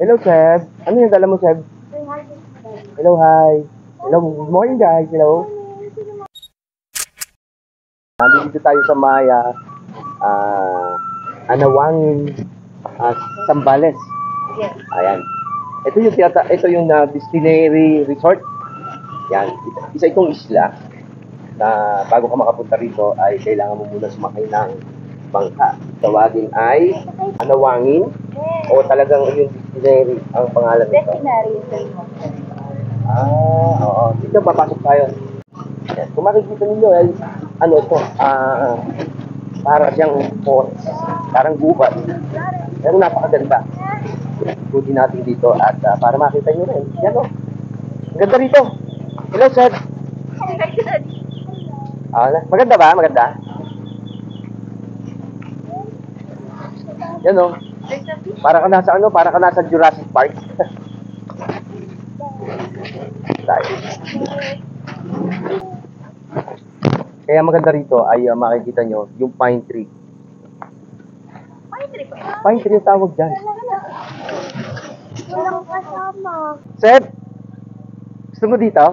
Hello, Seb. Ano yung dala mo, Seb? Hello, hi. Hello, good morning, guys. Hello. Nandito tayo sa Maya, Anawangin, Sambales. Yes. Ayan. Ito yung Destinary Resort. Yan. Isa itong isla na bago ka makapunta rito ay kailangan mo muna sumakay ng bangka. Tawagin ay Anawangin o talagang yung Destinary ang pangalan nito. Destinary. Oo. Dito papasok tayo. Yan. Kung makikita ninyo ay ano ito, para siyang port, parang gubat. Pero napakaganda. Ikutin natin dito at para makita nyo rin. Yan o. Ang ganda rito. Hello, sir. Maganda ba? Maganda? Yan o. Para ka nasa Jurassic Park. Tayo. Kaya maganda rito ay makikita nyo yung pine tree. Pine tree yung tawag dyan. Walang kasama. Seth, gusto mo dito?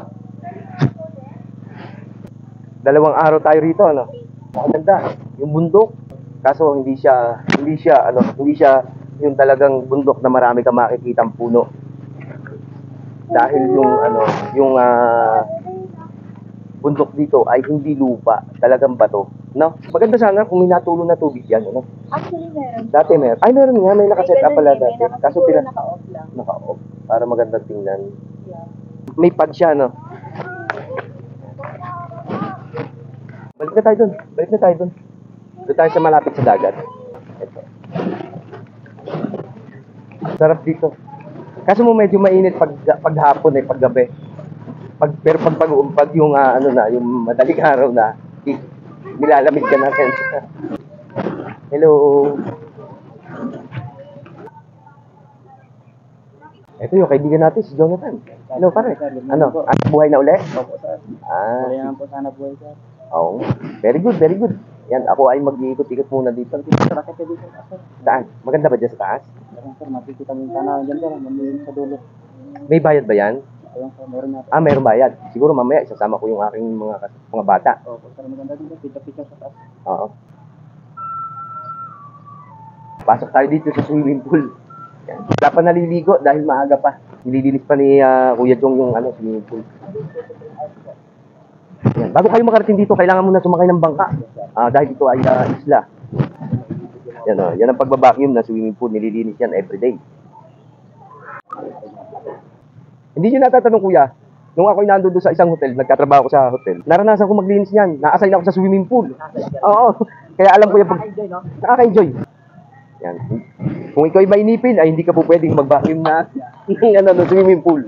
2 araw tayo rito, ano? Maganda, yung bundok. Kaso hindi siya yung talagang bundok na marami kang makikitang puno. Dahil yung bundok dito ay hindi lupa, talagang bato, no? Maganda sana kung may natulong na tubig yan, ano? Actually, meron. Dati meron. Ay, meron nga, may nakaset up pala dati. Kaso naka-off lang. naka-off para maganda tingnan. Yeah. May pad siya, no? Balik na tayo dun. Doon tayo sa malapit sa dagat. Ito. Sarap dito. Kaso mo medyo mainit pag hapon paggabi. Pero pag yung yung madaling araw na, nilalamig ka na rin. Hello. Ito yung kaibigan natin, si Jonathan. Hello, pare. Buhay na uli? Opo, sir. Wala naman po sana buhay, sir. Oo. Very good, very good. Yan, ako ay mag-iikot-ikot muna dito. Bakit ka dito, sir? Saan? Maganda ba dyan sa taas? Meron, sir. Makikita mo yung tanawan dyan, sir. Mamilin sa dulo. May bayad ba yan? Ayun, sir. Meron natin. Meron bayad. Siguro mamaya isasama ko yung aking mga bata. Opo, sir. Maganda din, sir. Picture sa taas. Oo. Pasok tayo dito sa swimming pool. Yan. Wala pa naliligo dahil maaga pa. Nililinis pa ni Kuya Jong yung swimming pool. Yan. Bago kayo makarating dito, kailangan muna sumakay ng bangka. Dahil ito ay isla. Yan ang pagbabacuum na swimming pool. Nililinis yan everyday. Hindi nyo natatanong, Kuya. Nung ako'y nandun sa isang hotel, nagkatrabaho ko sa hotel, naranasan ko maglinis yan. Na-assign ako sa swimming pool. Oo. Kaya alam ko yung nakaka-enjoy. Yan. Kung ikaw ay mainipin, ay hindi ka po pwedeng mag-vacuum na swimming pool.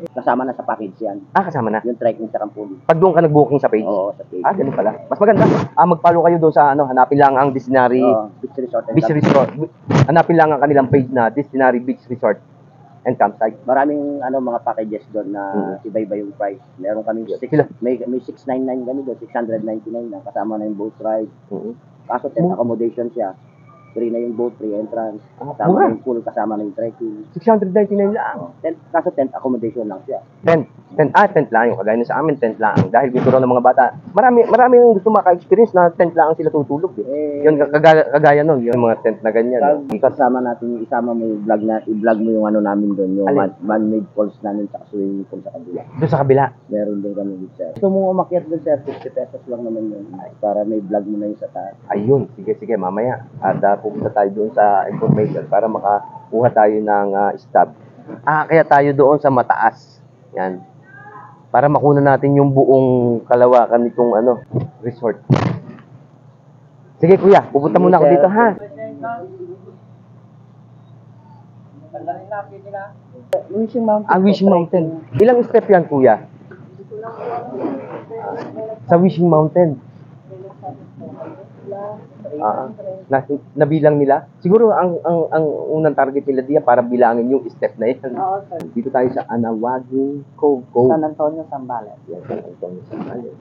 Kasama na sa package yan. Kasama na. Yung trekking sa Campuli. Pag doon ka nag-booking sa page? Oo, sa page. Ganun pala. Mas maganda. Mag-follow kayo doon sa hanapin lang ang Destinary Beach Resort. Beach Resort. Hanapin lang ang kanilang page na Destinary Beach Resort and Campsite. Maraming mga packages doon na iba-iba yung price. Meron kami may 699 kami doon, 699 na kasama na yung boat ride. Kaso tent accommodation siya. Free na yung boat, free entrance. Kasama na yung pool, kasama na yung trekking. 699 lang. Kaso tent accommodation lang siya. Tent lang yung kagaya na sa amin, tent lang. Dahil gusto rin ng mga bata. Marami yung gusto maka-experience na tent lang ang sila tutulog. Yun, kagaya nun, yung mga tent na ganyan. Kasama natin, isama mo yung i-vlog mo yung namin doon, yung man-made falls namin sa swimming pool sa kabila. Doon sa kabila? Meron din kami dito, sir. Gusto mong umakyat doon, sir, 50 pesos lang naman yun. Para may vlog mo na yung sa taas. Ayun, sige, mamaya. At pupunta tayo doon sa information para makakuha tayo ng stub. Kaya tayo doon sa mataas. Yan. Para makuha natin yung buong kalawakan nitong resort. Sige, Kuya, pupunta muna ako dito, ha? Wishing Mountain. Wishing Mountain. Ilang step yan, Kuya? Sa Wishing Mountain. Nabilang nila. Siguro ang unang target nila diyan para bilangin yung step na yan. Dito tayo sa Anawangin Cove. San Antonio, Sambales. Yan, San Antonio, Sambales.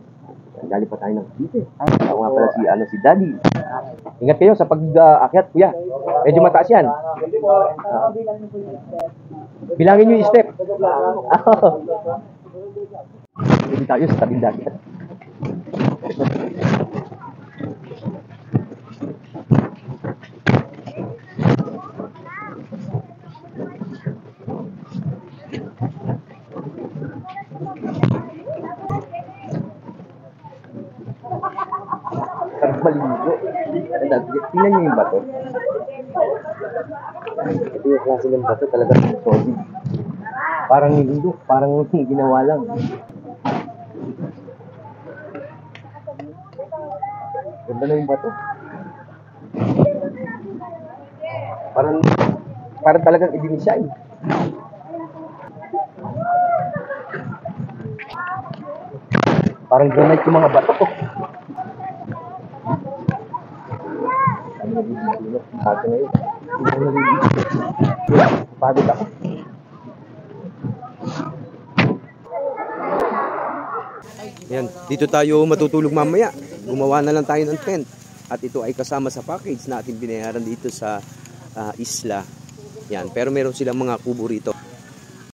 Dali pa tayo ng dito. Ako nga pala si Daddy. Ingat kayo sa pag-akyat, Kuya. Medyo mataas yan. Bilangin nyo yung step. Hindi tayo sa tabing dagat. Sarap maligo. Tingnan nyo yung bato. Ito yung klase ng bato talaga solid. Parang niligo, parang ginawa lang. Ganda na yung bato. Parang talagang i-design. Parang granite yung mga bato. Sabi na yun. Pagod ako. Yan, dito tayo matutulog mamaya. Gumawa na lang tayo ng tent. At ito ay kasama sa package na ating binayaran dito sa isla. Yan, pero meron silang mga kubo rito.